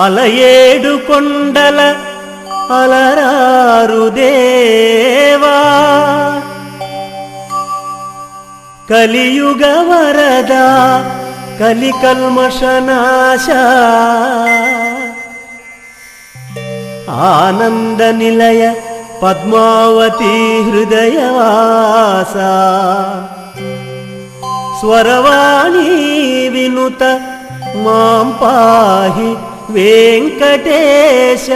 అలయేడు కొండల అలరారు దేవా, కలియుగ వరద కలికల్మషనాశ, ఆనంద నిలయ పద్మావతి హృదయవాస, స్వరవాణి వినుత మాం పాహి వెంకటేశ.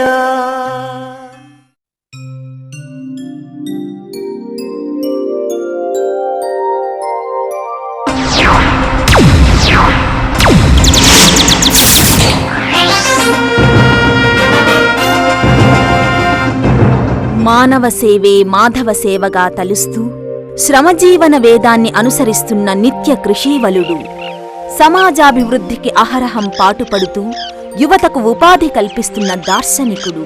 మానవ సేవే మాధవ సేవగా తలుస్తూ శ్రమజీవన వేదాన్ని అనుసరిస్తున్న నిత్య కృషీవలుడు, సమాజాభివృద్ధికి అహరహం పాటుపడుతూ యువతకు ఉపాధి కల్పిస్తున్న దార్శనికుడు,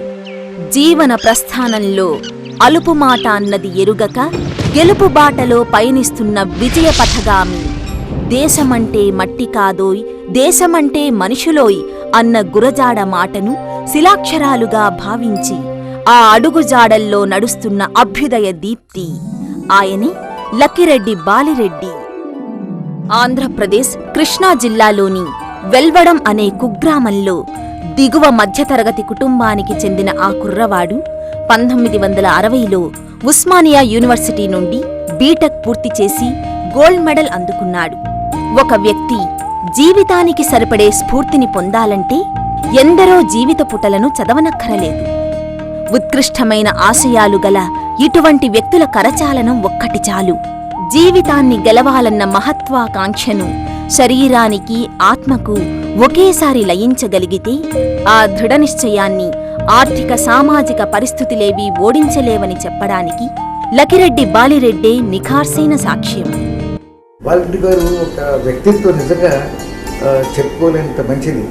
జీవన ప్రస్థానంలో అలుపుమాట అన్నది ఎరుగక గెలుపు బాటలో పయనిస్తున్న విజయపథగామి, దేశమంటే మట్టి కాదోయ్ దేశమంటే మనుషులోయ్ అన్న గురజాడ మాటను శిలాక్షరాలుగా భావించి ఆ అడుగుజాడల్లో నడుస్తున్న అభ్యుదయ దీప్తి ఆయనే లక్కిరెడ్డి బాలిరెడ్డి. ఆంధ్రప్రదేశ్ కృష్ణా జిల్లాలోని వెల్వడం అనే కుగ్రామంలో దిగువ మధ్యతరగతి కుటుంబానికి చెందిన ఆ కుర్రవాడు 1960లో ఉస్మానియా యూనివర్సిటీ నుండి బీటెక్ పూర్తి చేసి గోల్డ్ మెడల్ అందుకున్నాడు. ఒక వ్యక్తి జీవితానికి సరిపడే స్ఫూర్తిని పొందాలంటే ఎందరో జీవిత పుటలను చదవనక్కరలేదు. ఉత్కృష్టమైన ఆశయాలు గల ఇటువంటి వ్యక్తుల కరచాలనం ఒక్కటి చాలు. జీవితాన్ని గెలవాలన్న మహత్వాకాంక్షను శరీరానికి ఆత్మకు ఒకేసారి లయించగలిగితే ఆ దృఢనిశ్చయాన్ని ఆర్థిక సామాజిక పరిస్థితులేవీ ఓడించలేవని చెప్పడానికి లక్కిరెడ్డి బాలిరెడ్డే నిఖార్సైన సాక్ష్యం. బాలిరెడ్డి గారు ఒక వ్యక్తిత్వం నిజంగా చెప్పుకోలేనంత మంచిది.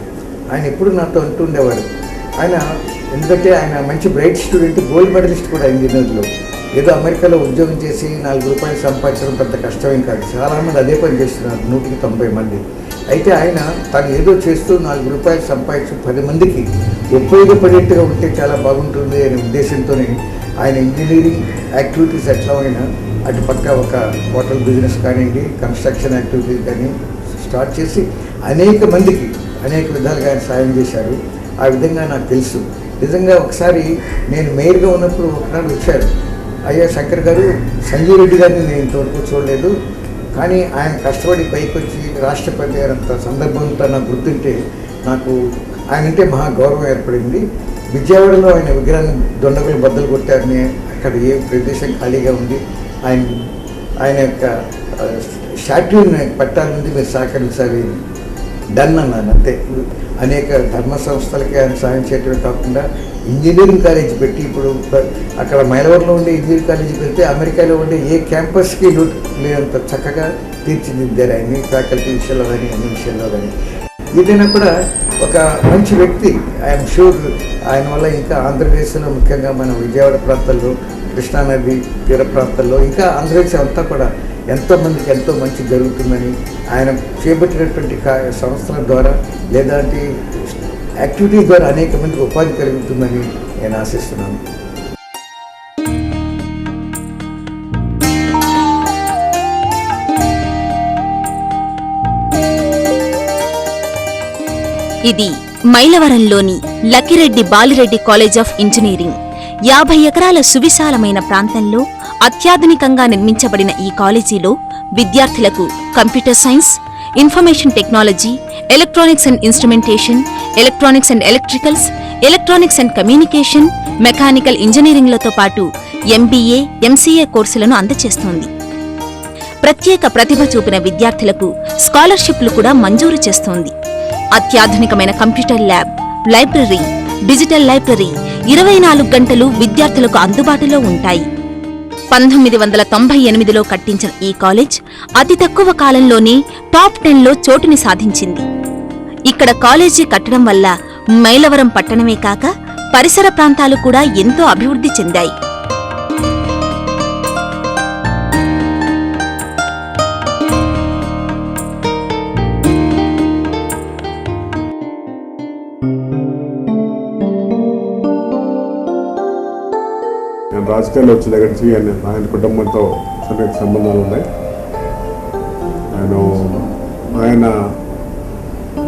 ఆయన ఎప్పుడు నాతో అంటుండేవాడు. ఆయన ఎందుకంటే ఆయన మంచి బ్రైట్ స్టూడెంట్, గోల్డ్ మెడలిస్ట్ కూడా ఇంజనీర్లో. ఏదో అమెరికాలో ఉద్యోగం చేసి 4 రూపాయలు సంపాదించడం పెద్ద కష్టమేం కాదు. చాలామంది అదే పని చేస్తున్నారు, 190 మంది. అయితే ఆయన తను ఏదో చేస్తూ 4 రూపాయలు సంపాదించి 10 మందికి ఉపయోగపడేట్టుగా ఉంటే చాలా బాగుంటుంది అనే ఉద్దేశంతోనే ఆయన ఇంజనీరింగ్ యాక్టివిటీస్ ఎట్లా అయినా అటు పక్క ఒక హోటల్ బిజినెస్ కానివ్వండి, కన్స్ట్రక్షన్ యాక్టివిటీస్ కానీ స్టార్ట్ చేసి అనేక మందికి అనేక విధాలుగా ఆయన సాయం చేశారు. ఆ విధంగా నాకు తెలుసు. నిజంగా ఒకసారి నేను మేయర్గా ఉన్నప్పుడు ఒకనాడు వచ్చారు, అయ్యా శంకర్ గారు, సంజీవ్ రెడ్డి గారిని నేను ఇంతవరకు చూడలేదు, కానీ ఆయన కష్టపడి పైకి వచ్చి రాష్ట్రపతి గారంత సందర్భంతో నాకు గుర్తుంటే నాకు ఆయనంటే మహా గౌరవం ఏర్పడింది. విజయవాడలో ఆయన విగ్రహాన్ని దొండగులు బద్దలు కొట్టారని అక్కడ ఏ ప్రదేశం ఖాళీగా ఉంది, ఆయన యొక్క స్టాట్యూని పెట్టాలని మీరు సహకరించాలి, డన్ అన్నాను అంతే. అనేక ధర్మ సంస్థలకి ఆయన సాయం చేయడమే కాకుండా ఇంజనీరింగ్ కాలేజ్ పెట్టి ఇప్పుడు అక్కడ మైలవరంలో ఉండే ఇంజనీరింగ్ కాలేజీ పెడితే అమెరికాలో ఉండే ఏ క్యాంపస్కి లేనంత చక్కగా తీర్చిదిద్దారు ఆయన్ని, ఫ్యాకల్టీ విషయంలో కానీ అన్ని విషయంలో కానీ. ఏదైనా కూడా ఒక మంచి వ్యక్తి. ఐఎమ్ షూర్ ఆయన వల్ల ఇంకా ఆంధ్రప్రదేశ్లో ముఖ్యంగా మన విజయవాడ ప్రాంతాల్లో, కృష్ణానది తీర ప్రాంతాల్లో ఇంకా ఆంధ్రప్రదేశ్ అంతా కూడా ఎంతోమందికి ఎంతో మంచి జరుగుతుందని, ఆయన చేపట్టినటువంటి సంస్థల ద్వారా లేదంటే యాక్టివిటీస్ ద్వారా అనేక మందికి ఉపాధి కలుగుతుందని నేను ఆశిస్తున్నాను. ఇది మైలవరంలోని Lakkireddy Balireddy college of engineering. 50 ఎకరాల సువిశాలమైన ప్రాంతంలో అత్యాధునికంగా నిర్మించబడిన ఈ కాలేజీలో విద్యార్థులకు computer science, information technology, electronics and instrumentation, electronics and electricals, electronics and communication, mechanical ఇంజనీరింగ్లతో పాటు MBA, MCA కోర్సులను అందజేస్తోంది. ప్రత్యేక ప్రతిభ చూపిన విద్యార్థులకు స్కాలర్షిప్లు కూడా మంజూరు చేస్తోంది. అత్యాధునికమైన computer lab, library, digital library 24 గంటలు విద్యార్థులకు అందుబాటులో ఉంటాయి. 1998లో కట్టించిన ఈ కాలేజ్ అతి తక్కువ కాలంలోనే టాప్ 10లో చోటుని సాధించింది. ఇక్కడ కాలేజీ కట్టడం వల్ల మైలవరం పట్టణమే కాక పరిసర ప్రాంతాలు కూడా ఎంతో అభివృద్ధి చెందాయి. నేను రాజకీయాల్లో వచ్చిన దగ్గర నుంచి ఆయన కుటుంబంతో సరైన సంబంధాలు ఉన్నాయి. ఆయన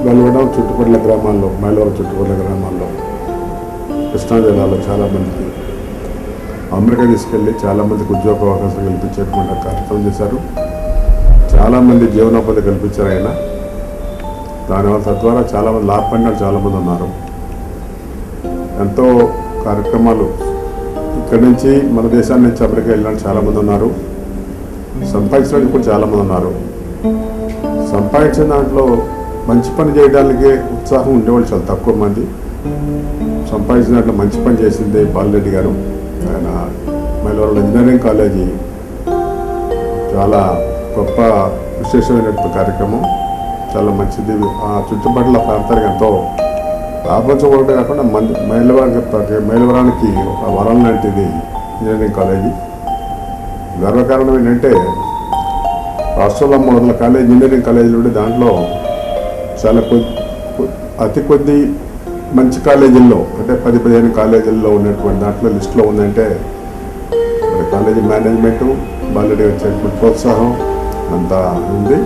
వెలవడం చుట్టుపక్కల గ్రామాల్లో, మైలవరం చుట్టుపక్కల గ్రామాల్లో, కృష్ణా జిల్లాలో చాలామందికి అమెరికా తీసుకెళ్ళి చాలామందికి ఉద్యోగ అవకాశాలు కల్పించేటువంటి కార్యక్రమం చేశారు. చాలామంది జీవనోపాధి కల్పించారు ఆయన. దానివల్ల తద్వారా చాలామంది లాభపడిన చాలామంది ఉన్నారు. ఎంతో కార్యక్రమాలు ఇక్కడి నుంచి మన దేశాన్ని నుంచి అమెరికా వెళ్ళిన చాలామంది ఉన్నారు. సంపాదించడానికి కూడా చాలామంది ఉన్నారు. సంపాదించిన దాంట్లో మంచి పని చేయడానికి ఉత్సాహం ఉండేవాళ్ళు చాలా తక్కువ మంది. సంపాదించిన దాంట్లో మంచి పని చేసింది బాలిరెడ్డి గారు. ఆయన మైలవరం ఇంజనీరింగ్ కాలేజీ చాలా గొప్ప విశేషమైనటువంటి కార్యక్రమం, చాలా మంచిది. ఆ చుట్టుపక్కల ప్రాంతానికి ఎంతో లాభించకూడదు కాకుండా మైలవరానికి ఒక వరం లాంటిది ఇంజనీరింగ్ కాలేజీ. గర్వకారణం ఏంటంటే రాష్ట్రంలో 300 కాలేజీ ఇంజనీరింగ్ కాలేజీలు ఉండే దాంట్లో చాలా అతి కొద్ది మంచి కాలేజీల్లో, అంటే 10-15 కాలేజీల్లో ఉన్నటువంటి దాంట్లో లిస్టులో ఉందంటే మరి కాలేజీ మేనేజ్మెంటు, బాలిరెడ్డి వచ్చేటువంటి ప్రోత్సాహం అంతా ఉంది.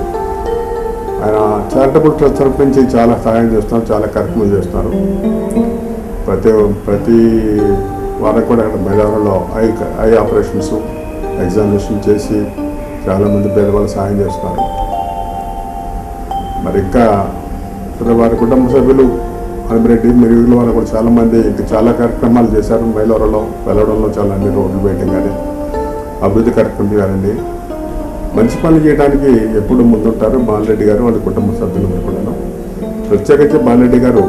ఆయన చారిటబుల్ ట్రస్ట్ తరఫు నుంచి చాలా సహాయం చేస్తున్నారు, చాలా కార్యక్రమాలు చేస్తున్నారు. ప్రతి వారం కూడా మైలవరంలో ఐ ఆపరేషన్స్, ఎగ్జామినేషన్ చేసి చాలామంది పేదవాళ్ళు సహాయం చేస్తున్నారు. మరి ఇంకా వారి కుటుంబ సభ్యులు హనుమరెడ్డి మిరుగుల వారు కూడా చాలామంది ఇంకా చాలా కార్యక్రమాలు చేశారు. మైలవరంలో వెళ్ళడంలో చాలా అన్ని రోడ్లు వేయటం కానీ, అభివృద్ధి కార్యక్రమం కానివ్వండి, మంచి పనులు చేయడానికి ఎప్పుడు ముందుంటారు బాలిరెడ్డి గారు, వాళ్ళ కుటుంబ సభ్యులు కూడా. ప్రత్యేకించి బాలిరెడ్డి గారు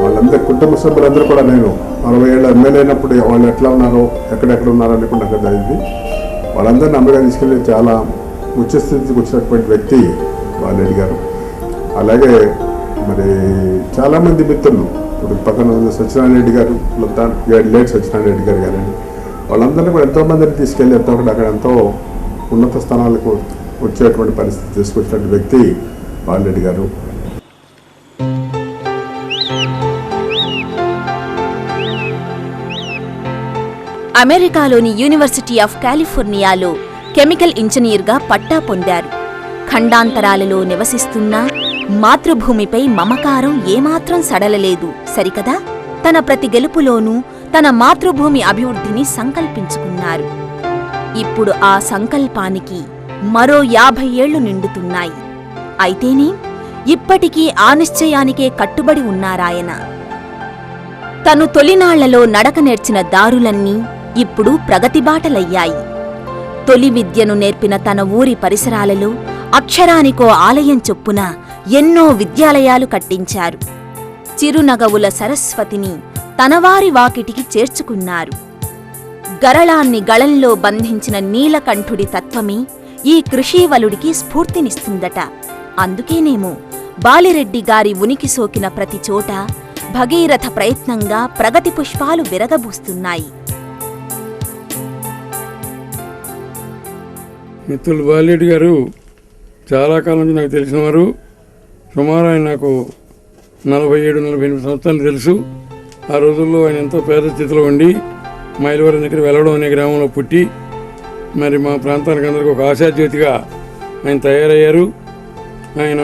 వాళ్ళందరి కుటుంబ సభ్యులందరూ కూడా, నేను 60 ఏళ్ళ ఎమ్మెల్యే అయినప్పుడు వాళ్ళు ఎట్లా ఉన్నారో, ఎక్కడెక్కడ ఉన్నారో అని కూడా నాకు అయింది. వాళ్ళందరినీ అమెరికా తీసుకెళ్ళి చాలా ఉచ్చస్థితికి వచ్చినటువంటి వ్యక్తి బాలిరెడ్డి గారు. అలాగే మరి చాలామంది మిత్రులు, ఇప్పుడు పక్కన సత్యనారాయణ రెడ్డి గారు, లేట్ సత్యనారాయణ రెడ్డి గారు కానివ్వండి, వాళ్ళందరినీ కూడా ఎంతోమందిని తీసుకెళ్ళి అక్కడ ఎంతో ఉన్నత స్థానాలకు వచ్చేటువంటి పరిస్థితి తీసుకొచ్చినటువంటి వ్యక్తి బాలిరెడ్డి గారు. అమెరికాలోని యూనివర్సిటీ ఆఫ్ కాలిఫోర్నియాలో కెమికల్ ఇంజనీర్గా పట్టా పొందారు. ఖండాంతరాలలో నివసిస్తున్నా మాతృభూమిపై మమకారం ఏమాత్రం సడలలేదు సరికదా. తన ప్రతి గెలుపులోనూ తన మాతృభూమి అభివృద్ధిని సంకల్పించుకున్నారు. ఇప్పుడు ఆ సంకల్పానికి మరో 50 ఏళ్లు నిండుతున్నాయి. అయితేనే ఇప్పటికీ ఆ నిశ్చయానికే కట్టుబడి ఉన్నారాయన. తను తొలినాళ్లలో నడక నేర్చిన దారులన్నీ ఇప్పుడు ప్రగతిబాటలయ్యాయి. తొలి విద్యను నేర్పిన తన ఊరి పరిసరాలలో అక్షరానికో ఆలయం చొప్పున ఎన్నో విద్యాలయాలు కట్టించారు. చిరునగవుల సరస్వతిని తనవారి వాకిటికి చేర్చుకున్నారు. గరళాన్ని గళంలో బంధించిన నీలకంఠుడి తత్వమే ఈ కృషీవలుడికి స్ఫూర్తినిస్తుందట. అందుకేనేమో బాలిరెడ్డి గారి ఉనికి సోకిన ప్రతి చోట భగీరథ ప్రయత్నంగా ప్రగతి పుష్పాలు విరగబూస్తున్నాయి. మిత్రులు బాలిరెడ్డి గారు చాలా కాలం నుంచి నాకు తెలిసినవారు. సుమారు ఆయన నాకు 47-48 సంవత్సరాలు తెలుసు. ఆ రోజుల్లో ఆయన ఎంతో పేద స్థితిలో ఉండి మైలవరం దగ్గర వెలవడం అనే గ్రామంలో పుట్టి మరి మా ప్రాంతానికి అందరికీ ఒక ఆశాజ్యోతిగా ఆయన తయారయ్యారు. ఆయన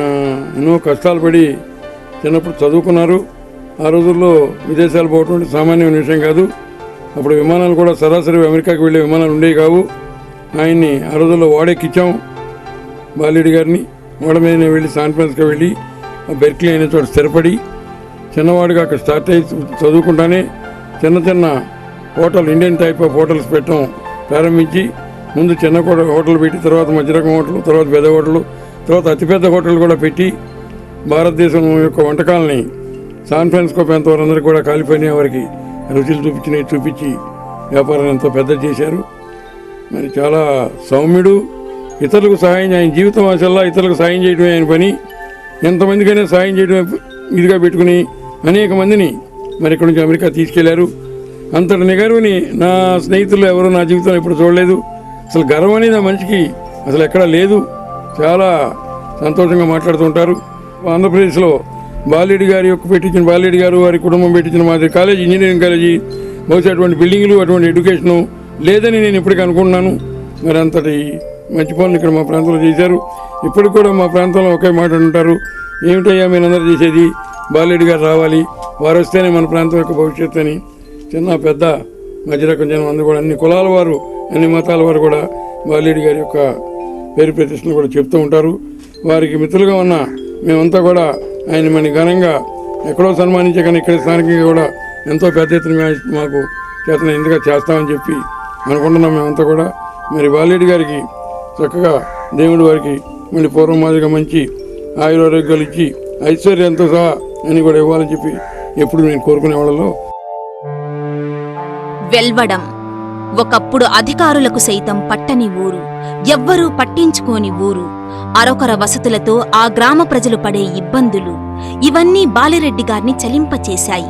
ఎన్నో కష్టాలు పడి చిన్నప్పుడు చదువుకున్నారు. ఆ రోజుల్లో విదేశాలు పోవటం సామాన్యమైన విషయం కాదు. అప్పుడు విమానాలు కూడా సరాసరి అమెరికాకి వెళ్ళే విమానాలు ఉండేవి కావు. ఆయన్ని ఆ రోజుల్లో ఓడెక్కిచ్చాం బాలిరెడ్డి గారిని. ఓడ మీదనే వెళ్ళి శాన్ ఫ్రాన్సిస్కో వెళ్ళి బెర్క్లీ అయిన చోట స్థిరపడి చిన్నవాడుగా అక్కడ స్టార్ట్ అయ్యి చదువుకుంటానే చిన్న చిన్న hotel, Indian type of hotels పెట్టడం ప్రారంభించి ముందు చిన్న హోటల్ పెట్టి తర్వాత మధ్యరకం హోటల్, తర్వాత పెద్ద హోటల్, తర్వాత అతిపెద్ద హోటల్ కూడా పెట్టి భారతదేశం యొక్క వంటకాలని శాన్ ఫ్రాన్సిస్కో ప్రాంతం వారందరికీ కూడా కాలిఫోర్నియా వారికి రుచులు చూపించి వ్యాపారాన్ని ఎంతో పెద్ద చేశారు. మరి చాలా సౌమ్యుడు. ఇతరులకు సహాయం, ఆయన జీవితం ఆశల్లా ఇతరులకు సాయం చేయడమే ఆయన పని. ఎంతమందికైనా సాయం చేయడం ఇదిగా పెట్టుకుని అనేక మందిని మరి ఇక్కడి నుంచి అమెరికా తీసుకెళ్లారు. అంతటి నిగర్వుని నా స్నేహితులు ఎవరు నా జీవితంలో ఎప్పుడు చూడలేదు. అసలు గర్వం అనేది ఆ మనిషికి అసలు ఎక్కడా లేదు. చాలా సంతోషంగా మాట్లాడుతుంటారు. ఆంధ్రప్రదేశ్లో బాలిరెడ్డి గారి యొక్క పెట్టించిన, బాలిరెడ్డి గారు వారి కుటుంబం పెట్టించిన మాదిరి కాలేజీ, ఇంజనీరింగ్ కాలేజీ బహుశా అటువంటి బిల్డింగ్లు అటువంటి ఎడ్యుకేషను లేదని నేను ఇప్పటికీ అనుకుంటున్నాను. మరి అంతటి మంచి పనులు ఇక్కడ మా ప్రాంతంలో చేశారు. ఇప్పటికి కూడా మా ప్రాంతంలో ఒకే మాట అంటారు, ఏమిటయ్యా మీరందరూ చేసేది, బాలరెడ్డి గారు రావాలి, వారు వస్తేనే మన ప్రాంతం యొక్క భవిష్యత్తు అని చిన్న పెద్ద మధ్యరకం జనం అందరూ కూడా, అన్ని కులాల వారు అన్ని మతాల వారు కూడా బాలరెడ్డి గారి యొక్క పేరు ప్రతిష్టలు కూడా చెప్తూ ఉంటారు. వారికి మిత్రులుగా ఉన్న మేమంతా కూడా ఆయన మన ఘనంగా ఎక్కడో సన్మానించే కానీ ఇక్కడ స్థానికంగా కూడా ఎంతో పెద్ద ఎత్తున మాకు చేతన ఎందుగా చేస్తామని చెప్పి అనుకుంటున్నాం మేమంతా కూడా. మరి బాలరెడ్డి గారికి చక్కగా దేవుడి వారికి మళ్ళీ పూర్వం మాదిరిగా మంచి ఆయురారోగ్యాలు ఇచ్చి ఐశ్వర్యంతో సహా అని కూడా ఇవ్వాలని చెప్పి ఎప్పుడు నేను కోరుకునే వాళ్ళలో. వెల్వడం ఒకప్పుడు అధికారులకు సైతం పట్టని ఊరు, ఎవ్వరూ పట్టించుకోని ఊరు. అరొకర వసతులతో ఆ గ్రామ ప్రజలు పడే ఇబ్బందులు ఇవన్నీ బాలిరెడ్డి గారిని చలింపచేశాయి.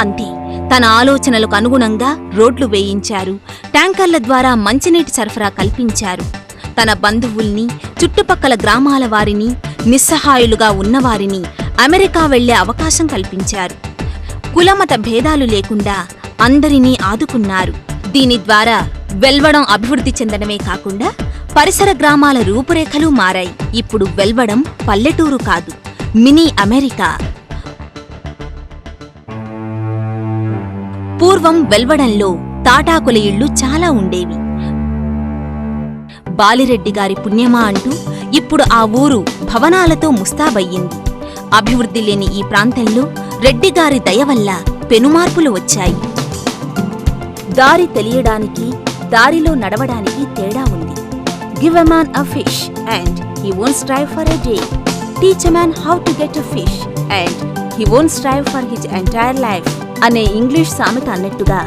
అంతే, తన ఆలోచనలకు అనుగుణంగా రోడ్లు వేయించారు, ట్యాంకర్ల ద్వారా మంచినీటి సరఫరా కల్పించారు. తన బంధువుల్ని, చుట్టుపక్కల గ్రామాల వారిని, నిస్సహాయులుగా ఉన్నవారిని అమెరికా వెళ్లే అవకాశం కల్పించారు. కులమత భేదాలు లేకుండా అందరినీ ఆదుకున్నారు. దీని ద్వారా వెల్వడం అభివృద్ధి చెందడమే కాకుండా పరిసర గ్రామాల రూపురేఖలు మారాయి. ఇప్పుడు వెల్వడం పల్లెటూరు కాదు, మినీ అమెరికా. పూర్వం వెల్వడంలో తాటాకుల ఇళ్లు చాలా ఉండేవి. బాలిరెడ్డి గారి పుణ్యమా అంటూ ఇప్పుడు ఆ ఊరు భవనాలతో ముస్తాబయ్యింది. అభివృద్ధి లేని ఈ ప్రాంతంలో రెడ్డిగారి దయ వల్ల పెనుమార్పులు వచ్చాయి. దారి తెలియడానికి, దారిలో నడవడానికి తేడా ఉంది. Give a man a fish and he won't strive for a day. Teach a man how to get a fish and he won't strive for his entire life అనే ఇంగ్లీష్ సామెత అన్నట్టుగా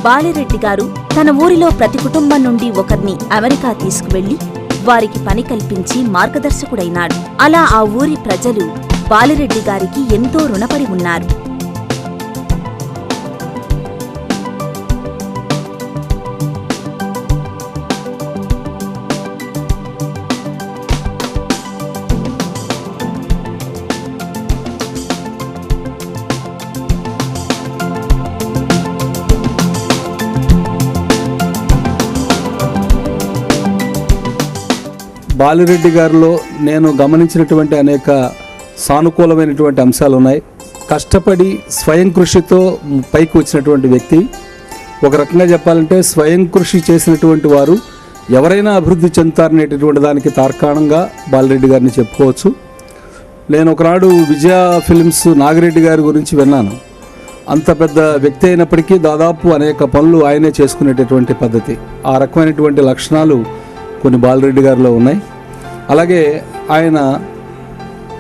బాలిరెడ్డి గారు తన ఊరిలో ప్రతి కుటుంబం నుండి ఒకరిని అమెరికా తీసుకువెళ్లి వారికి పని కల్పించి మార్గదర్శకుడైనాడు. అలా ఆ ఊరి ప్రజలు బాలిరెడ్డి గారికి ఎంతో రుణపడి ఉన్నారు. బాలిరెడ్డి గారిలో నేను గమనించినటువంటి అనేక సానుకూలమైనటువంటి అంశాలు ఉన్నాయి. కష్టపడి స్వయం కృషితో పైకి వచ్చినటువంటి వ్యక్తి. ఒక రకంగా చెప్పాలంటే స్వయం కృషి చేసినటువంటి వారు ఎవరైనా అభివృద్ధి చెందుతారనేటటువంటి దానికి తార్కాణంగా బాలిరెడ్డి గారిని చెప్పుకోవచ్చు. నేను ఒకనాడు విజయ ఫిలిమ్స్ నాగిరెడ్డి గారి గురించి విన్నాను. అంత పెద్ద వ్యక్తి అయినప్పటికీ దాదాపు అనేక పనులు ఆయనే చేసుకునేటటువంటి పద్ధతి, ఆ రకమైనటువంటి లక్షణాలు కొన్ని బాలిరెడ్డి గారిలో ఉన్నాయి. అలాగే ఆయన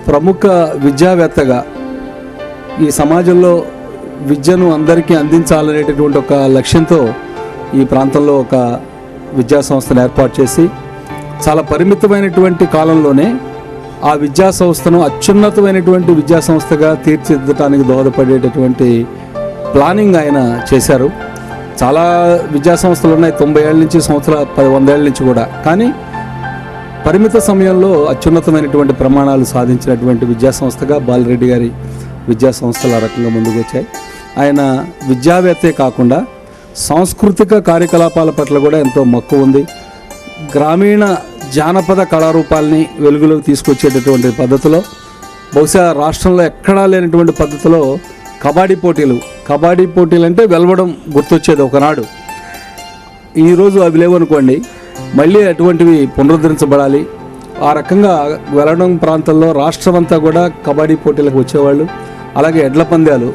ప్రముఖ విద్యావేత్తగా ఈ సమాజంలో విద్యను అందరికీ అందించాలనేటటువంటి ఒక లక్ష్యంతో ఈ ప్రాంతంలో ఒక విద్యా సంస్థను ఏర్పాటు చేసి చాలా పరిమితమైనటువంటి కాలంలోనే ఆ విద్యా సంస్థను అత్యున్నతమైనటువంటి విద్యా సంస్థగా తీర్చిదిద్దడానికి దోహదపడేటటువంటి ప్లానింగ్ ఆయన చేశారు. చాలా విద్యా సంస్థలు ఉన్నాయి, 90 ఏళ్ళ నుంచి 100 ఏళ్ళ నుంచి కూడా. కానీ పరిమిత సమయంలో అత్యున్నతమైనటువంటి ప్రమాణాలు సాధించినటువంటి విద్యా సంస్థగా బాలిరెడ్డి గారి విద్యా సంస్థలు ఆ రకంగా ముందుకు వచ్చాయి. ఆయన విద్యావేత్తే కాకుండా సాంస్కృతిక కార్యకలాపాల పట్ల కూడా ఎంతో మక్కువ ఉంది. గ్రామీణ జానపద కళారూపాలని వెలుగులోకి తీసుకొచ్చేటటువంటి పద్ధతిలో బహుశా రాష్ట్రంలో ఎక్కడా లేనటువంటి పద్ధతిలో కబడ్డీ పోటీలు అంటే వెలవడం గుర్తొచ్చేది ఒకనాడు. ఈరోజు అవి లేవనుకోండి, మళ్ళీ అటువంటివి పునరుద్ధరించబడాలి. ఆ రకంగా వెలవడం ప్రాంతంలో రాష్ట్రమంతా కూడా కబడ్డీ పోటీలకు వచ్చేవాళ్ళు. అలాగే ఎడ్ల పందాలు,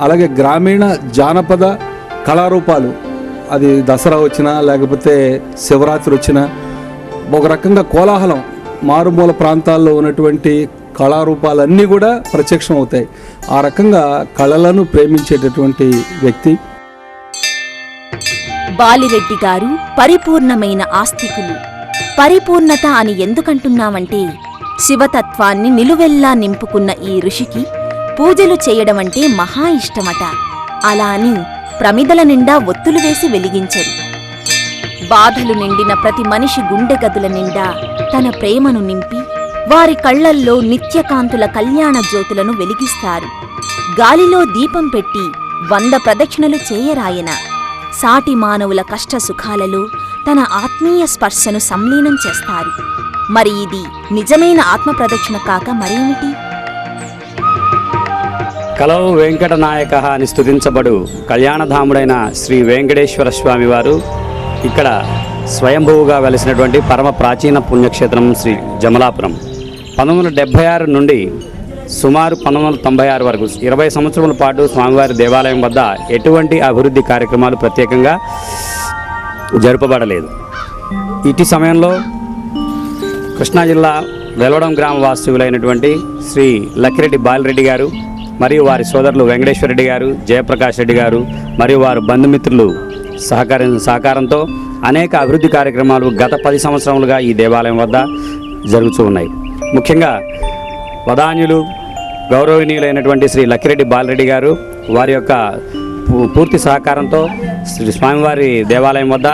అలాగే గ్రామీణ జానపద కళారూపాలు, అది దసరా వచ్చినా లేకపోతే శివరాత్రి వచ్చినా ఒక రకంగా కోలాహలం, మారుమూల ప్రాంతాల్లో ఉన్నటువంటి కళారూపాలన్నీ కూడా ప్రత్యక్షం అవుతాయి. ఆ రకంగా కళలను ప్రేమించేటటువంటి వ్యక్తి బాలిరెడ్డి గారు. పరిపూర్ణమైన ఆస్తికులు. పరిపూర్ణత అని ఎందుకంటున్నామంటే శివతత్వాన్ని నిలువెల్లా నింపుకున్న ఈ ఋషికి పూజలు చేయడమంటే మహా ఇష్టమట. అలా అని ప్రమిదల నిండా ఒత్తులు వేసి వెలిగించరు. బాధలు నిండిన ప్రతి మనిషి గుండె గదుల నిండా తన ప్రేమను నింపి వారి కళ్లల్లో నిత్యకాంతుల కళ్యాణ జ్యోతులను వెలిగిస్తారు. గాలిలో దీపం పెట్టి 100 ప్రదక్షిణలు చేయరాయన. సాటి మానవుల కష్ట సుఖాలలో తన ఆత్మీయ స్పర్శను సంలీనం చేస్తారు. మరి ఇది నిజమైన ఆత్మప్రదక్షిణ కాక మరేమిటి? కలవు వెంకటనాయక అని స్తుతించబడు కళ్యాణధాముడైన శ్రీ వెంకటేశ్వర స్వామివారు ఇక్కడ స్వయంభువుగా వెలిసినటువంటి పరమ ప్రాచీన పుణ్యక్షేత్రం శ్రీ జమలాపురం. 1976 నుండి సుమారు 1996 వరకు 20 సంవత్సరముల పాటు స్వామివారి దేవాలయం వద్ద ఎటువంటి అభివృద్ధి కార్యక్రమాలు ప్రత్యేకంగా జరపబడలేదు. ఇటీ సమయంలో కృష్ణా జిల్లా వెలవడం గ్రామ వాస్తవులైనటువంటి శ్రీ లక్కిరెడ్డి బాలిరెడ్డి గారు మరియు వారి సోదరులు వెంకటేశ్వర రెడ్డి గారు, జయప్రకాష్ రెడ్డి గారు మరియు వారి బంధుమిత్రులు సహకారంతో అనేక అభివృద్ధి కార్యక్రమాలు గత 10 సంవత్సరములుగా ఈ దేవాలయం వద్ద జరుగుతూ ఉన్నాయి. ముఖ్యంగా వదాన్యులు గౌరవనీయులైనటువంటి శ్రీ లక్కిరెడ్డి బాలిరెడ్డి గారు వారి యొక్క పూర్తి సహకారంతో శ్రీ స్వామివారి దేవాలయం వద్ద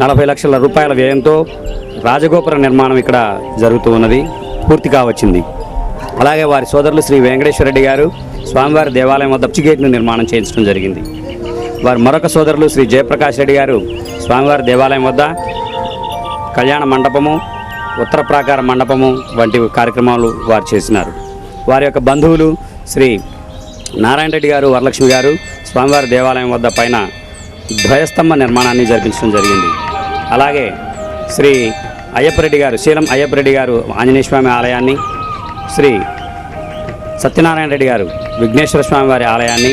40 లక్షల రూపాయల వ్యయంతో రాజగోపుర నిర్మాణం ఇక్కడ జరుగుతూ ఉన్నది, పూర్తిగా వచ్చింది. అలాగే వారి సోదరులు శ్రీ వెంకటేశ్వర రెడ్డి గారు స్వామివారి దేవాలయం వద్ద గేట్ను నిర్మాణం చేయించడం జరిగింది. వారి మరొక సోదరులు శ్రీ జయప్రకాష్ రెడ్డి గారు స్వామివారి దేవాలయం వద్ద కళ్యాణ మండపము, ఉత్తర ప్రాకార మండపము వంటి కార్యక్రమాలు వారు చేసినారు. వారి యొక్క బంధువులు శ్రీ నారాయణ రెడ్డి గారు, వరలక్ష్మి గారు స్వామివారి దేవాలయం వద్ద పైన ధ్వజస్తంభ నిర్మాణాన్ని జరిపించడం జరిగింది. అలాగే శ్రీ అయ్యప్పరెడ్డి గారు, శీలం అయ్యప్పరెడ్డి గారు ఆంజనేయ స్వామి ఆలయాన్ని, శ్రీ సత్యనారాయణ రెడ్డి గారు విఘ్నేశ్వర స్వామి వారి ఆలయాన్ని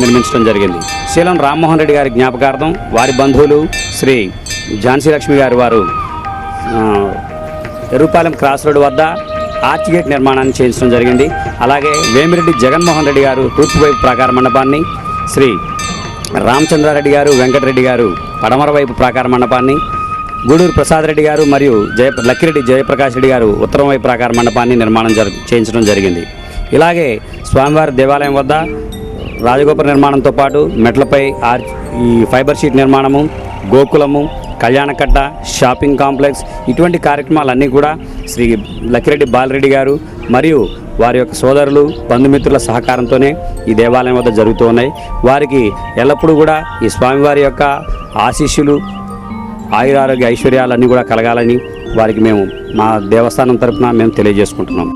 నిర్మించడం జరిగింది. శీలం రామ్మోహన్ రెడ్డి గారి జ్ఞాపకార్థం వారి బంధువులు శ్రీ ఝాన్సీ లక్ష్మి గారు వారు ఎర్రుపాలెం క్రాస్ రోడ్ వద్ద ఆర్చ్ గేట్ నిర్మాణాన్ని చేయించడం జరిగింది. అలాగే వేమిరెడ్డి జగన్మోహన్ రెడ్డి గారు తూర్పు వైపు ప్రాకార మండపాన్ని, శ్రీ రామచంద్రారెడ్డి గారు, వెంకటరెడ్డి గారు పడమర వైపు ప్రాకార మండపాన్ని, గూడూరు ప్రసాద్ రెడ్డి గారు మరియు లక్కిరెడ్డి జయప్రకాష్ రెడ్డి గారు ఉత్తరం వైపు ప్రాకార మండపాన్ని నిర్మాణం చేయించడం జరిగింది. ఇలాగే స్వామివారి దేవాలయం వద్ద రాజగోపుర నిర్మాణంతో పాటు మెట్లపై ఈ ఫైబర్ షీట్ నిర్మాణము, గోకులము, కళ్యాణకట్ట, షాపింగ్ కాంప్లెక్స్ ఇటువంటి కార్యక్రమాలన్నీ కూడా శ్రీ లక్కిరెడ్డి బాలిరెడ్డి గారు మరియు వారి యొక్క సోదరులు బంధుమిత్రుల సహకారంతోనే ఈ దేవాలయం వద్ద జరుగుతూ ఉన్నాయి. వారికి ఎల్లప్పుడూ కూడా ఈ స్వామివారి యొక్క ఆశీస్సులు, ఆయురారోగ్య ఐశ్వర్యాలన్నీ కూడా కలగాలని వారికి మేము మా దేవస్థానం తరఫున మేము తెలియజేసుకుంటున్నాం.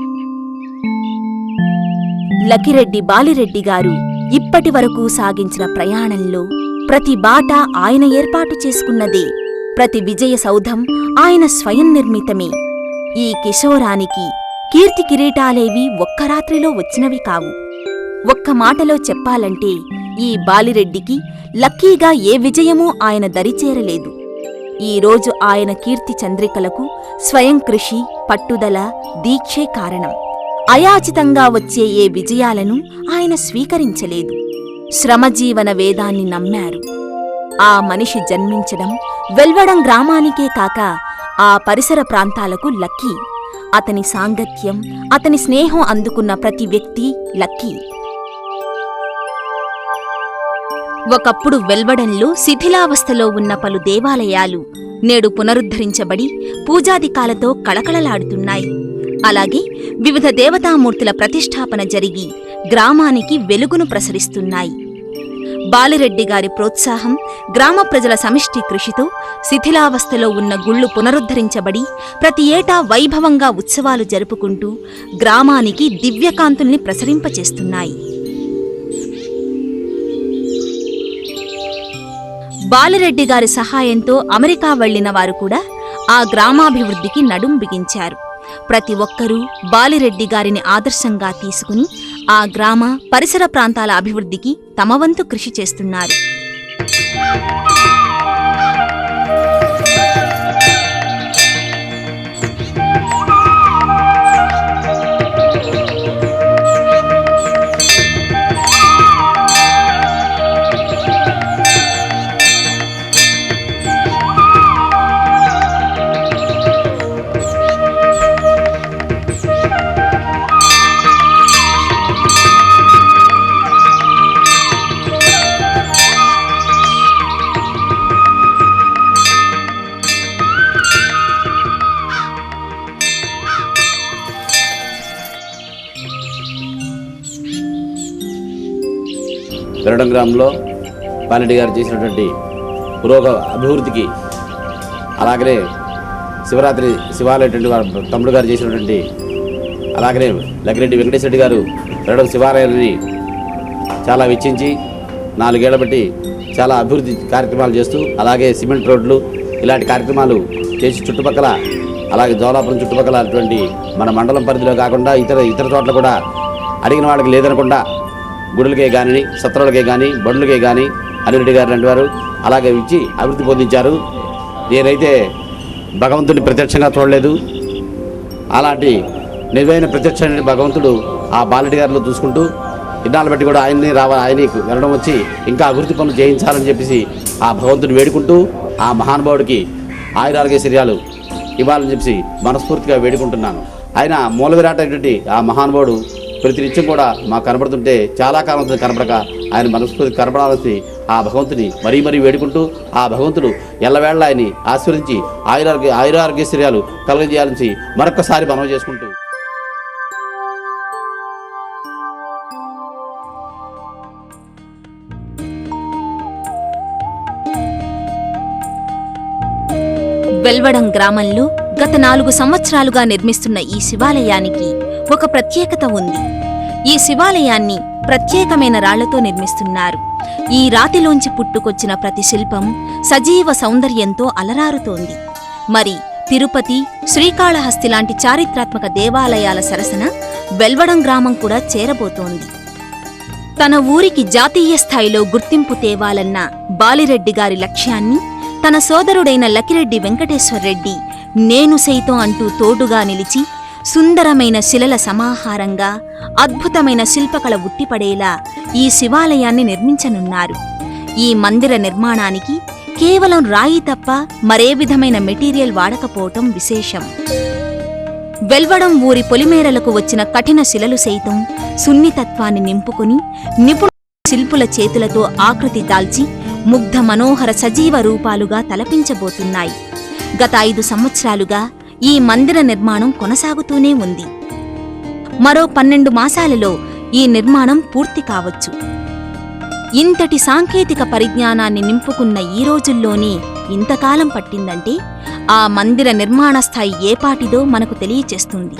లక్కిరెడ్డి బాలిరెడ్డి గారు ఇప్పటి వరకు సాగించిన ప్రయాణంలో ప్రతి బాట ఆయన ఏర్పాటు చేసుకున్నదే, ప్రతి విజయ సౌధం ఆయన స్వయం నిర్మితమే. ఈ కిశోరానికి కీర్తి కిరీటాలేవి ఒక్క రాత్రిలో వచ్చినవి కావు. ఒక్క మాటలో చెప్పాలంటే ఈ బాలిరెడ్డికి లక్కీగా ఏ విజయమూ ఆయన దరిచేరలేదు. ఈరోజు ఆయన కీర్తి చంద్రికలకు స్వయం కృషి, పట్టుదల, దీక్షే కారణం. అయాచితంగా వచ్చే ఏ విజయాలను ఆయన స్వీకరించలేదు. శ్రమజీవన వేదాన్ని నమ్మారు. ఆ మనిషి జన్మించడం వెల్వడం గ్రామానికే కాక ఆ పరిసర ప్రాంతాలకు లక్కీ. అతని సాంగత్యం, అతని స్నేహం అందుకున్న ప్రతి వ్యక్తి లక్కీ. ఒకప్పుడు వెల్వడంలో శిథిలావస్థలో ఉన్న పలు దేవాలయాలు నేడు పునరుద్ధరించబడి పూజాదికాలతో కళకళలాడుతున్నాయి. అలాగే వివిధ దేవతామూర్తుల ప్రతిష్టాపన జరిగి గ్రామానికి వెలుగును ప్రసరిస్తున్నాయి. బాలిరెడ్డి గారి ప్రోత్సాహం, గ్రామ ప్రజల సమిష్టి కృషితో శిథిలావస్థలో ఉన్న గుళ్ళు పునరుద్ధరించబడి ప్రతి ఏటా వైభవంగా ఉత్సవాలు జరుపుకుంటూ గ్రామానికి దివ్యకాంతుల్ని ప్రసరింపచేస్తున్నాయి. బాలిరెడ్డి గారి సహాయంతో అమెరికా వెళ్లిన వారు కూడా ఆ గ్రామాభివృద్ధికి నడుం బిగించారు. ప్రతి ఒక్కరూ బాలిరెడ్డి గారిని ఆదర్శంగా తీసుకుని ఆ గ్రామ పరిసర ప్రాంతాల అభివృద్ధికి తమ వంతు కృషి చేస్తున్నారు. వెలడం గ్రామంలో బాలిరెడ్డి గారు చేసినటువంటి అభివృద్ధికి, అలాగనే శివరాత్రి శివాలయం వారి తమ్ముడు గారు చేసినటువంటి, అలాగనే లక్కిరెడ్డి వెంకటేశ్వర రెడ్డి గారు వెలడం శివాలయాన్ని చాలా వెచ్చించి 4 ఏళ్ల బట్టి చాలా అభివృద్ధి కార్యక్రమాలు చేస్తూ, అలాగే సిమెంట్ రోడ్లు ఇలాంటి కార్యక్రమాలు చేసి చుట్టుపక్కల, అలాగే జోలాపురం చుట్టుపక్కల అటువంటి మన మండలం పరిధిలో కాకుండా ఇతర చోట్ల కూడా అడిగిన వాళ్ళకి లేదనకుండా గుడులకే కానీ, సత్రాలకే కానీ, బండ్లకే కానీ అనిరెడ్డి గారు లాంటి వారు అలాగే ఇచ్చి అభివృద్ధి పొందించారు. నేనైతే భగవంతుడిని ప్రత్యక్షంగా చూడలేదు. అలాంటి నిజమైన ప్రత్యక్షమైన భగవంతుడు ఆ బాలరెడ్డి గారిలో చూసుకుంటూ ఇన్నాళ్ళు బట్టి కూడా ఆయనకి వెళ్ళడం వచ్చి ఇంకా అభివృద్ధి పనులు చేయించాలని చెప్పేసి ఆ భగవంతుని వేడుకుంటూ ఆ మహానుభావుడికి ఆయురారోగ్యశ్వర్యాలు ఇవ్వాలని చెప్పి మనస్ఫూర్తిగా వేడుకుంటున్నాను. ఆయన మూల విరాటైనటువంటి ఆ మహానుభావుడు ప్రతినిత్యం కూడా మాకు కనబడుతుంటే చాలా కాలం కనబడక ఆయన మనస్ఫూర్తి కనబడాలని ఆ భగవంతుని మరీ వేడుకుంటూ ఆ భగవంతుడు ఎల్లవేళ ఆయన్ని ఆశీర్వదించి ఆయురారోగ్యశ్వర్యాలు కలుగజేయాలని మరొక్కసారి మనవి చేసుకుంటూ వెల్వడం గ్రామంలో గత 4 సంవత్సరాలుగా నిర్మిస్తున్న ఈ శివాలయానికి ఒక ప్రత్యేకత ఉంది. ఈ శివాలయాన్ని ప్రత్యేకమైన రాళ్లతో నిర్మిస్తున్నారు. ఈ రాతిలోంచి పుట్టుకొచ్చిన ప్రతి శిల్పం సజీవ సౌందర్యంతో అలరారుతోంది. మరి తిరుపతి, శ్రీకాళహస్తి లాంటి చారిత్రాత్మక దేవాలయాల సరసన వెల్వడం గ్రామం కూడా చేరబోతోంది. తన ఊరికి జాతీయ స్థాయిలో గుర్తింపు తేవాలన్న బాలిరెడ్డి గారి లక్ష్యాన్ని తన సోదరుడైన లక్కిరెడ్డి వెంకటేశ్వరరెడ్డి నేను సైతం అంటూ తోడుగా నిలిచి సుందరమైన శిలల సమాహారంగా అద్భుతమైన శిల్పకళ ఉట్టిపడేలా ఈ శివాలయాన్ని నిర్మించనున్నారు. ఈ మందిర నిర్మాణానికి కేవలం రాయి తప్ప మరే విధమైన మెటీరియల్ వాడకపోవటం విశేషం. వెల్వడం ఊరి పొలిమేరలకు వచ్చిన కఠిన శిలలు సైతం సున్నితత్వాన్ని నింపుకుని నిపుణ శిల్పుల చేతులతో ఆకృతి దాల్చి ముగ్ధ మనోహర సజీవ రూపాలుగా తలపించబోతున్నాయి. గత 5 సంవత్సరాలుగా ఈ మందిర నిర్మాణం కొనసాగుతూనే ఉంది. మరో 12 మాసాలలో ఈ నిర్మాణం పూర్తి కావచ్చు. ఇంతటి సాంకేతిక పరిజ్ఞానాన్ని నింపుకున్న ఈ రోజుల్లోనే ఇంతకాలం పట్టిందంటే ఆ మందిర నిర్మాణ స్థాయి ఏపాటిదో మనకు తెలియచేస్తుంది.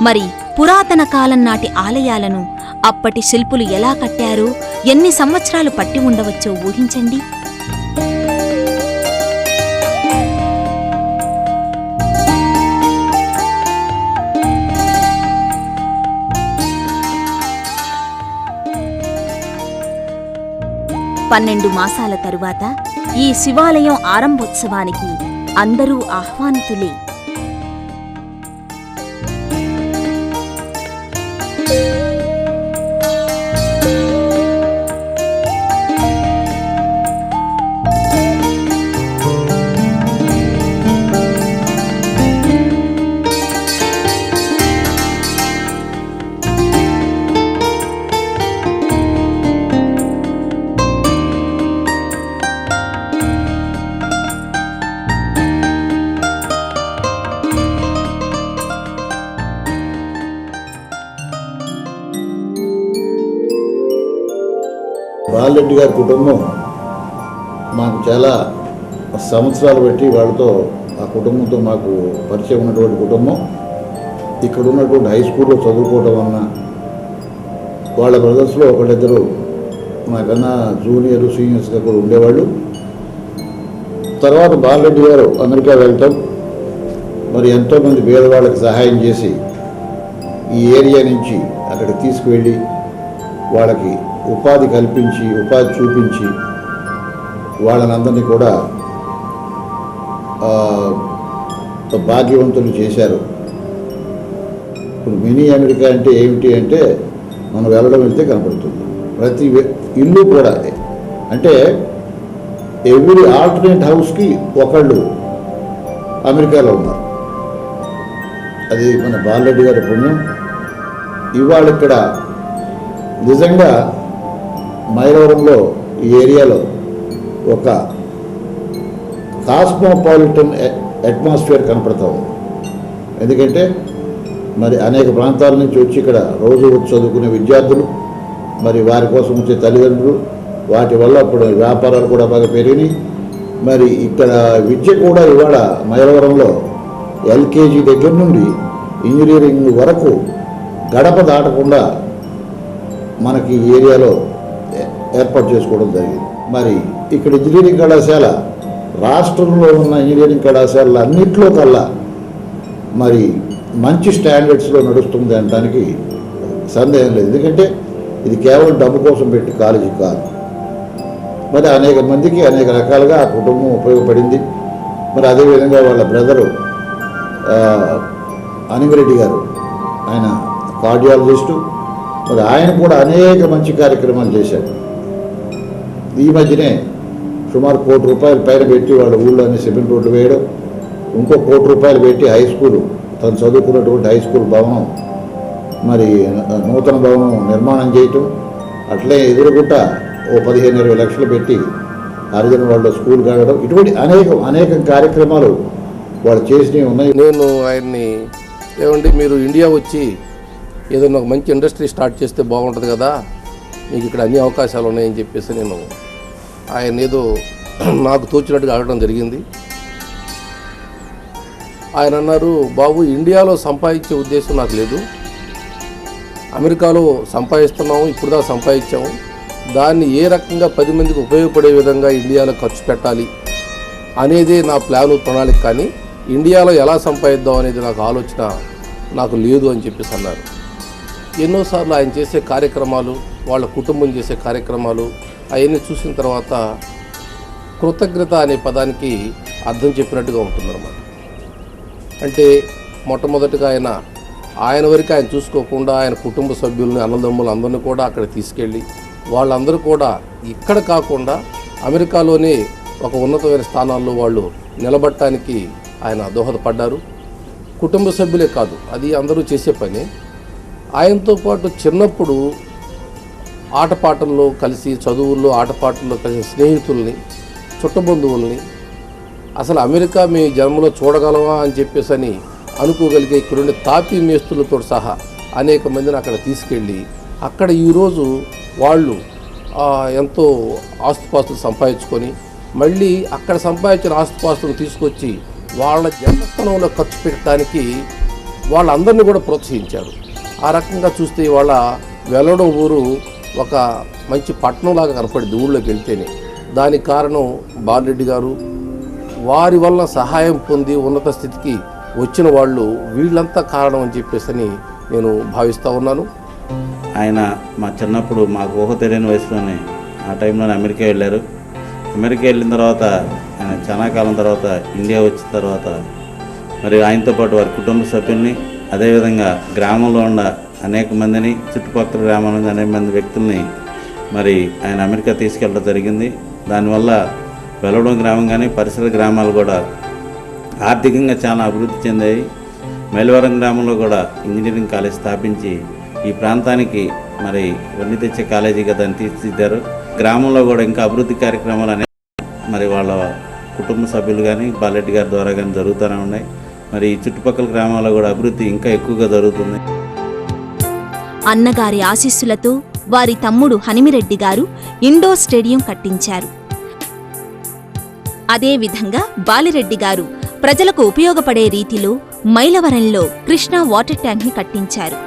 మరి పురాతన కాలం నాటి ఆలయాలను అప్పటి శిల్పులు ఎలా కట్టారో, ఎన్ని సంవత్సరాలు పట్టి ఉండవచ్చో ఊహించండి. పన్నెండు మాసాల తరువాత ఈ శివాలయం ఆరంభోత్సవానికి అందరూ ఆహ్వానితులే. బాలరెడ్డి గారి కుటుంబం మాకు చాలా సంవత్సరాలు బట్టి వాళ్ళతో ఆ కుటుంబంతో మాకు పరిచయం ఉన్నటువంటి కుటుంబం. ఇక్కడ ఉన్నటువంటి హై స్కూల్లో చదువుకోవటం వలన వాళ్ళ బ్రదర్స్లో ఒకళ్ళిద్దరు మాకన్నా జూనియర్ సీనియర్స్గా కూడా ఉండేవాళ్ళు. తర్వాత బాలరెడ్డి గారు అమెరికా వెళ్ళటం, మరి ఎంతోమంది పేదవాళ్ళకి సహాయం చేసి ఈ ఏరియా నుంచి అక్కడికి తీసుకువెళ్ళి వాళ్ళకి ఉపాధి కల్పించి, ఉపాధి చూపించి వాళ్ళనందరినీ కూడా భాగ్యవంతులు చేశారు. ఇప్పుడు మినీ అమెరికా అంటే ఏమిటి అంటే మనం వెళ్ళడం వెళ్తే కనపడుతుంది. ప్రతి ఇల్లు కూడా అంటే ఎవ్రీ ఆల్టర్నేట్ హౌస్కి ఒకళ్ళు అమెరికాలో ఉన్నారు. అది మన బాలరెడ్డి గారి పుణ్యం. ఇవాళ ఇక్కడ నిజంగా మైలవరంలో ఈ ఏరియాలో ఒక కాస్మోపాలిటన్ అట్మాస్ఫియర్ కనపడతా ఉంది. ఎందుకంటే మరి అనేక ప్రాంతాల నుంచి వచ్చి ఇక్కడ రోజు చదువుకునే విద్యార్థులు, మరి వారి కోసం వచ్చే తల్లిదండ్రులు, వాటి వల్ల ఇప్పుడు వ్యాపారాలు కూడా బాగా పెరిగినాయి. మరి ఇక్కడ విద్య కూడా ఇవాళ మైలవరంలో ఎల్కేజీ దగ్గర నుండి ఇంజనీరింగ్ వరకు గడప దాటకుండా మనకి ఈ ఏరియాలో ఏర్పాటు చేసుకోవడం జరిగింది. మరి ఇక్కడ ఇంజనీరింగ్ కళాశాల రాష్ట్రంలో ఉన్న ఇంజనీరింగ్ కళాశాలలు అన్నింటిలో కల్లా మరి మంచి స్టాండర్డ్స్లో నడుస్తుంది అనడానికి సందేహం లేదు. ఎందుకంటే ఇది కేవలం డబ్బు కోసం పెట్టి కాలేజీ కాదు. మరి అనేక మందికి అనేక రకాలుగా ఆ కుటుంబం ఉపయోగపడింది. మరి అదేవిధంగా వాళ్ళ బ్రదరు అనిమిరెడ్డి గారు, ఆయన కార్డియాలజిస్టు, మరి ఆయన కూడా అనేక మంచి కార్యక్రమాలు చేశారు. ఈ మధ్యనే సుమారు ₹1 కోటి పైన పెట్టి వాళ్ళ ఊళ్ళోనే సిమెంట్ రోడ్లు వేయడం, ఇంకో ₹1 కోటి పెట్టి హై స్కూలు, తను చదువుకున్నటువంటి హై స్కూల్ భవనం మరి నూతన భవనం నిర్మాణం చేయటం, అట్లే ఎదురుగుట్ట ఓ 15-20 లక్షలు పెట్టి హరిజన వాళ్ళ స్కూల్ కడగడం, ఇటువంటి అనేక కార్యక్రమాలు వాళ్ళు చేసినవి ఉన్నాయి. నేను ఆయన్ని ఏమండి మీరు ఇండియా వచ్చి ఏదైనా ఒక మంచి ఇండస్ట్రీ స్టార్ట్ చేస్తే బాగుంటుంది కదా, మీకు ఇక్కడ అన్ని అవకాశాలు ఉన్నాయని చెప్పేసి నేను ఆయన ఏదో నాకు తోచినట్టుగా అడగడం జరిగింది. ఆయన అన్నారు, బాబు ఇండియాలో సంపాదించే ఉద్దేశం నాకు లేదు, అమెరికాలో సంపాదిస్తున్నాము, ఇప్పుడు సంపాదించాము, దాన్ని ఏ రకంగా 10 మందికి ఉపయోగపడే విధంగా ఇండియాలో ఖర్చు పెట్టాలి అనేదే నా ప్రణాళిక, కానీ ఇండియాలో ఎలా సంపాదిద్దాం అనేది నాకు ఆలోచన నాకు లేదు అని చెప్పేసి అన్నారు. ఎన్నోసార్లు ఆయన చేసే కార్యక్రమాలు, వాళ్ళ కుటుంబం చేసే కార్యక్రమాలు అవన్నీ చూసిన తర్వాత కృతజ్ఞత అనే పదానికి అర్థం చెప్పినట్టుగా ఉంటుందన్నమాట. అంటే మొట్టమొదటిగా ఆయన వరకు ఆయన చూసుకోకుండా ఆయన కుటుంబ సభ్యుల్ని, అన్నదమ్ములు అందరినీ కూడా అక్కడ తీసుకెళ్ళి వాళ్ళందరూ కూడా ఇక్కడ కాకుండా అమెరికాలోనే ఒక ఉన్నతమైన స్థానాల్లో వాళ్ళు నిలబడటానికి ఆయన దోహదపడ్డారు. కుటుంబ సభ్యులే కాదు, అది అందరూ చేసే పని. ఆయనతో పాటు చిన్నప్పుడు ఆటపాటల్లో కలిసి, చదువుల్లో ఆటపాటల్లో కలిసి స్నేహితుల్ని, చుట్టబంధువుల్ని అసలు అమెరికా మీ జన్మలో చూడగలవా అని చెప్పేసి అని అనుకోగలిగే ఇక్కడుండే తాపీ మేస్తులతో సహా అనేక మందిని అక్కడ తీసుకెళ్ళి అక్కడ ఈరోజు వాళ్ళు ఎంతో ఆస్తుపాస్తులు సంపాదించుకొని మళ్ళీ అక్కడ సంపాదించిన ఆస్తుపాస్తులు తీసుకొచ్చి వాళ్ళ జన్మస్థానంలో ఖర్చు పెట్టడానికి వాళ్ళందరినీ కూడా ప్రోత్సహించారు. ఆ రకంగా చూస్తే వాళ్ళ వెల్లడం ఊరు ఒక మంచి పట్టణంలాగా కనపడింది ఊళ్ళోకి వెళ్తేనే. దానికి కారణం బాలరెడ్డి గారు. వారి వల్ల సహాయం పొంది ఉన్నత స్థితికి వచ్చిన వాళ్ళు వీళ్ళంతా కారణం అని చెప్పేసి నేను భావిస్తూ ఉన్నాను. ఆయన మా చిన్నప్పుడు మాకు ఊహ తెలియని వయసులోనే ఆ టైంలోనే అమెరికా వెళ్ళారు. అమెరికా వెళ్ళిన తర్వాత ఆయన చాలా కాలం తర్వాత ఇండియా వచ్చిన తర్వాత మరి ఆయనతో పాటు వారి కుటుంబ సభ్యుల్ని, అదేవిధంగా గ్రామంలో ఉన్న అనేక మందిని, చుట్టుపక్కల గ్రామాల నుంచి అనేక మంది వ్యక్తుల్ని మరి ఆయన అమెరికా తీసుకెళ్ళడం జరిగింది. దానివల్ల వెలవడం గ్రామం కానీ పరిసర గ్రామాలు కూడా ఆర్థికంగా చాలా అభివృద్ధి చెందాయి. మైలవరం గ్రామంలో కూడా ఇంజనీరింగ్ కాలేజ్ స్థాపించి ఈ ప్రాంతానికి మరి వన్నీ తెచ్చే కాలేజీగా దాన్ని తీర్చిదిద్దారు. గ్రామంలో కూడా ఇంకా అభివృద్ధి కార్యక్రమాలు అనేవి మరి వాళ్ళ కుటుంబ సభ్యులు కానీ బాలరెడ్డి గారి ద్వారా కానీ జరుగుతూనే ఉన్నాయి. మరి ఈ చుట్టుపక్కల గ్రామాల్లో కూడా అభివృద్ధి ఇంకా ఎక్కువగా జరుగుతుంది. అన్నగారి ఆశీస్సులతో వారి తమ్ముడు హనిమిరెడ్డి గారు ఇండోర్ స్టేడియం కట్టించారు. అదేవిధంగా బాలిరెడ్డి గారు ప్రజలకు ఉపయోగపడే రీతిలో మైలవరంలో కృష్ణా వాటర్ ట్యాంక్ని కట్టించారు.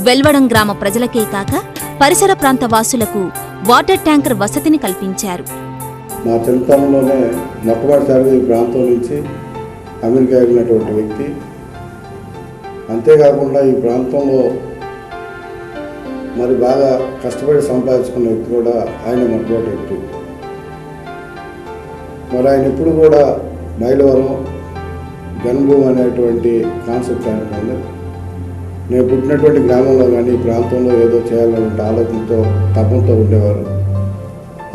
వెల్వడం గ్రామ ప్రజలకే కాక పరిసర ప్రాంత వాసులకు వాటర్ ట్యాంకర్ వసతిని కల్పించారు. మా చిన్నతనంలోనే మొట్టమొదటిసారి ఈ ప్రాంతం నుంచి అమెరికా వెళ్ళినటువంటి వ్యక్తి. అంతేకాకుండా ఈ ప్రాంతంలో మరి బాగా కష్టపడి సంపాదించుకున్న వ్యక్తి కూడా ఆయన మొట్టమొదటి వ్యక్తి. మరి ఆయన ఎప్పుడు కూడా మైలవరం జన్మభూమి అనేటువంటి కాన్సెప్ట్ ఆయన నేను పుట్టినటువంటి గ్రామంలో కానీ ఈ ప్రాంతంలో ఏదో చేయాలనే ఆలోచనతో తపంతో ఉండేవారు.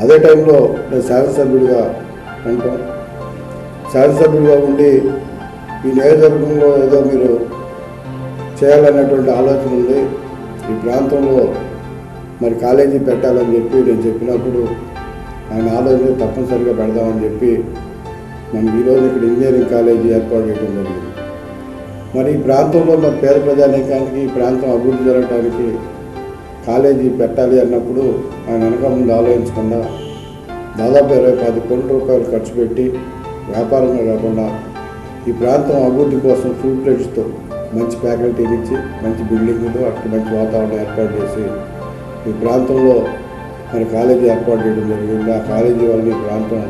అదే టైంలో నేను శాసనసభ్యుడిగా ఉంటాం. శాసనసభ్యుడిగా ఉండి ఈ నియోజకవర్గంలో ఏదో మీరు చేయాలనేటువంటి ఆలోచన ఉంది, ఈ ప్రాంతంలో మరి కాలేజీ పెట్టాలని చెప్పి నేను చెప్పినప్పుడు ఆయన ఆలోచన తప్పనిసరిగా పెడదామని చెప్పి మనకి ఈరోజు ఇక్కడ ఇంజనీరింగ్ కాలేజీ ఏర్పాటు చేయడం జరిగింది. మరి ఈ ప్రాంతంలో మరి పేద ప్రజానీకానికి ఈ ప్రాంతం అభివృద్ధి జరగడానికి కాలేజీ పెట్టాలి అన్నప్పుడు ఆయన వెనక ముందు ఆలోచించకుండా దాదాపు 20-10 కోట్ల రూపాయలు ఖర్చు పెట్టి వ్యాపారంగా కాకుండా ఈ ప్రాంతం అభివృద్ధి కోసం ఫుల్ ఫ్లెడ్జ్తో మంచి ఫ్యాకల్టీని ఇచ్చి మంచి బిల్డింగ్లు అక్కడ మంచి వాతావరణం ఏర్పాటు చేసి ఈ ప్రాంతంలో మరి కాలేజీ ఏర్పాటు చేయడం జరిగింది. ఆ కాలేజీ వల్ల ఈ ప్రాంతం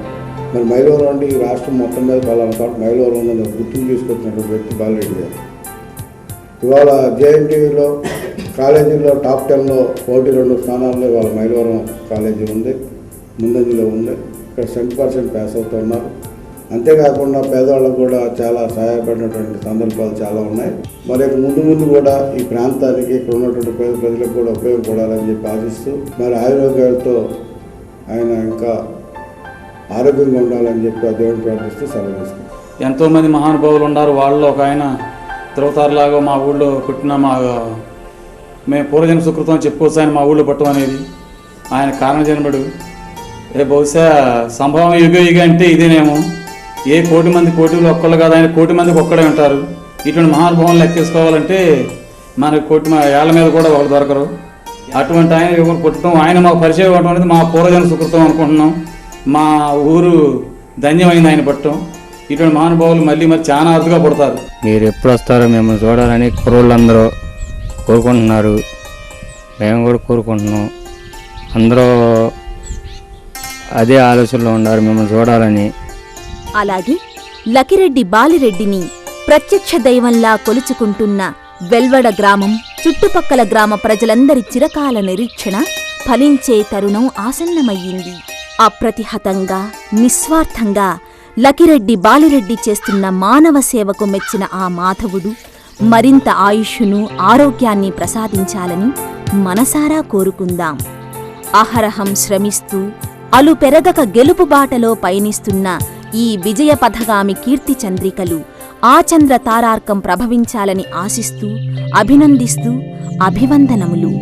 మరి మైలవరం అంటే ఈ రాష్ట్రం మొత్తం మీద కావాలన్నమాట మైలవరం గుర్తుకు తీసుకొచ్చినటువంటి వ్యక్తి బాలిరెడ్డి గారు. ఇవాళ జేఎన్టీయూలో కాలేజీల్లో టాప్ 10లో 1-2 స్థానాల్లో ఇవాళ మైలవరం కాలేజీ ఉంది, ముందంజలో ఉంది. ఇక్కడ 100% పాస్ అవుతూ ఉన్నారు. అంతేకాకుండా పేదవాళ్ళకు కూడా చాలా సహాయపడినటువంటి సందర్భాలు చాలా ఉన్నాయి. మరి ముందు ముందు కూడా ఈ ప్రాంతానికి ఇక్కడ ఉన్నటువంటి పేద ప్రజలకు కూడా ఉపయోగపడాలని చెప్పి ఆశిస్తూ మరి ఆరోగ్యాలతో ఆయన ఇంకా ఆరోగ్యంగా ఉండాలని చెప్పి ఆ దేవుడిని ప్రార్థిస్తూ సెలవు తీసుకుంటాం. ఎంతోమంది మహానుభావులు ఉన్నారు. వాళ్ళలో ఒక ఆయన తిరువతారులాగా మా ఊళ్ళో పుట్టిన మేము పూర్వజన్మ సుకృతం చెప్పుకోవచ్చు. ఆయన మా ఊళ్ళో పుట్టడం అనేది ఆయన కారణజన్ముడు. బహుశా సంభవం యుగ అంటే ఇదేనేమో. ఏ 1,000,000 మంది కోటిలో ఒక్కళ్ళు కాదు, ఆయన 1,000,000 మందికి ఒక్కడే ఉంటారు. ఇటువంటి మహానుభావులు లెక్కేసుకోవాలంటే మనకు 1,000,000 ఏళ్ల మీద కూడా ఒకరు దొరకరు. అటువంటి ఆయన ఎవరు పుట్టడం, ఆయన మాకు పరిచయం అవ్వడం అనేది మా పూర్వజన్మ సుకృతం అనుకుంటున్నాం. మా ఊరు ధన్యమైంది ఆయన పుట్టడం. ఇటువంటి మహానుభావులు మళ్ళీ మరి చాలా అరుదుగా పుడతారు. మీరు ఎప్పుడు వస్తారో మిమ్మల్ని చూడాలని కుర్రోళ్ళందరూ కోరుకుంటున్నారు, మేము కూడా కోరుకుంటున్నాం. అందరూ అదే ఆలోచనలో ఉన్నారు మిమ్మల్ని చూడాలని. అలాగే లకిరెడ్డి బాలిరెడ్డిని ప్రత్యక్ష దైవంలా కొలుచుకుంటున్న వెల్వడ గ్రామం, చుట్టుపక్కల గ్రామ ప్రజలందరి చిరకాల నిరీక్షణ ఫలించే తరుణం ఆసన్నమయ్యింది. అప్రతిహతంగా, నిస్వార్థంగా లకిరెడ్డి బాలిరెడ్డి చేస్తున్న మానవ సేవకు మెచ్చిన ఆ మాధవుడు మరింత ఆయుష్ను, ఆరోగ్యాన్ని ప్రసాదించాలని మనసారా కోరుకుందాం. అహరహం శ్రమిస్తూ అలుపెరగక గెలుపు బాటలో పయనిస్తున్న ఈ విజయ పథగామి కీర్తి చంద్రికలు ఆచంద్ర తారార్కం ప్రభవించాలని ఆశిస్తూ, అభినందిస్తూ అభివందనములు.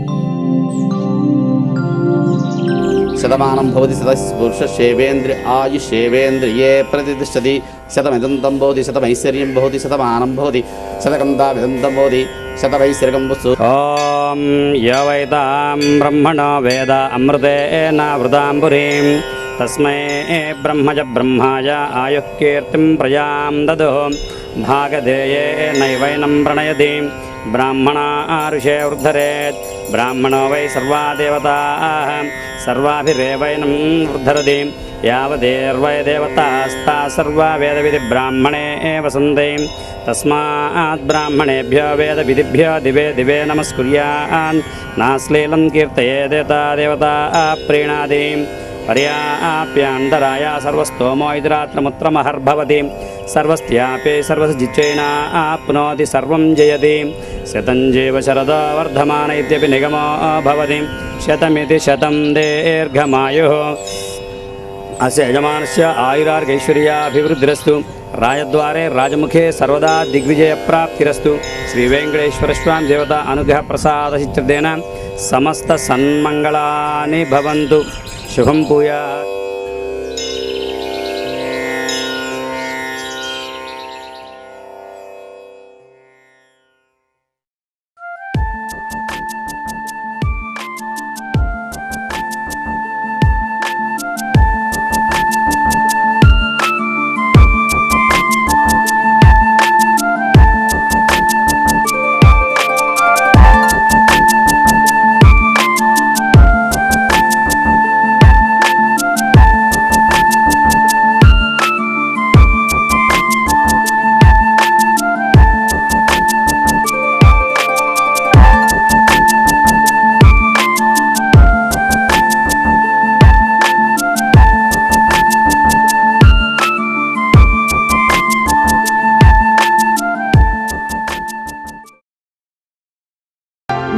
శతమానం భవతి శతపురుషేవేంద్రియ ఆయుషేవేంద్రియే ప్రతిష్టతి శతమిదంతం భవతి శతమైశ్వర్యం భవతి శతమానం భవతి శతకందావిదంతం భవతి శతవైశ్వర్యం వస్తు. ఓం యవైతాం బ్రహ్మణో వేద అమృతేన వృతాంబురీం తస్మై బ్రహ్మజ బ్రహ్మాయ ఆయుః కీర్తిం ప్రజాం దదో భాగధేయే నైవైనం ప్రణయతి బ్రాహ్మణా ఋషే వృద్ధరేత్ బ్రాహ్మణో వై సర్వా దేవతాః సర్వాభిరేవైనం వృద్ధరతి యావదేర్వై దేవతాస్తా సర్వా వేదవిధి బ్రాహ్మణే వసంతే తస్మాత్ బ్రాహ్మణేభ్యో వేద విధిభ్యో దివే దివే నమస్కుర్యాన్ నాశ్లీలం కీర్తయేదేతా దేవతా ప్రీణాది పర్యాప్యాంతరాయ సర్వస్తోమో ఇదిరాత్రముత్రమహర్భవతి సర్వస్యాపి సర్వజిచ్చేన ఆప్నోతి సర్వం జయతి శతం జీవ శరదో వర్ధమాన ఇత్యపి నిగమో భవతి శతమితి శతం దీర్ఘమాయుః అస్య యజమానస్య ఆయురార్గైశ్వర్యాభివృద్ధిరస్తు రాజద్వారే రాజముఖే సర్వదా దిగ్విజయప్రాప్తిరస్తు. శ్రీవేంకటేశ్వరస్వామి దేవత అనుగ్రహ ప్రసాదసిద్ధేన సమస్త సన్మంగళాని భవంతు. శుభం భూయాత్.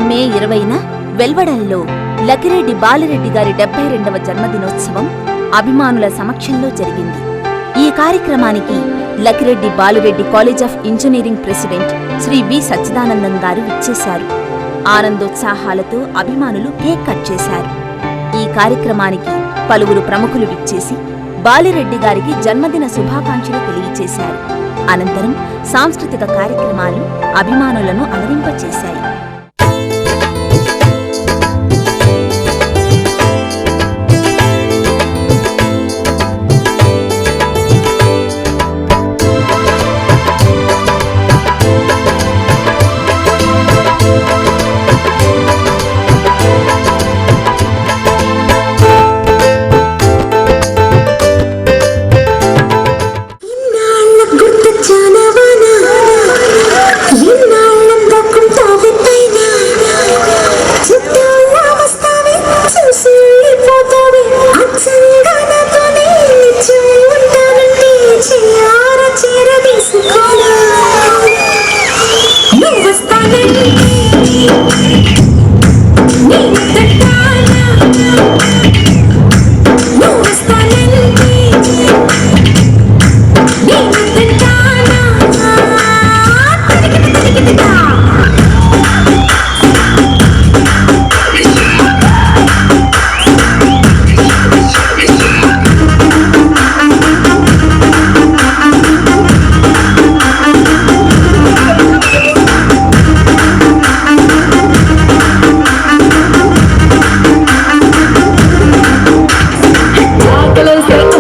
మే 20న వెల్వడంలో లకిరెడ్డి బాలిరెడ్డి గారి 72వ జన్మదినోత్సవం అభిమానుల సమక్షంలో జరిగింది. ఈ కార్యక్రమానికి Lakireddy Balireddy college of engineering president Shri V Sachchidanandam గారు విచ్చేశారు. ఆనందోత్సాహాలతో అభిమానులు కేక్ కట్ చేశారు. ఈ కార్యక్రమానికి పలువురు ప్రముఖులు విచ్చేసి బాలిరెడ్డి గారికి జన్మదిన శుభాకాంక్షలు తెలియచేశారు. అనంతరం సాంస్కృతిక కార్యక్రమాలు అభిమానులను అలరింపచేశాయి. కలసే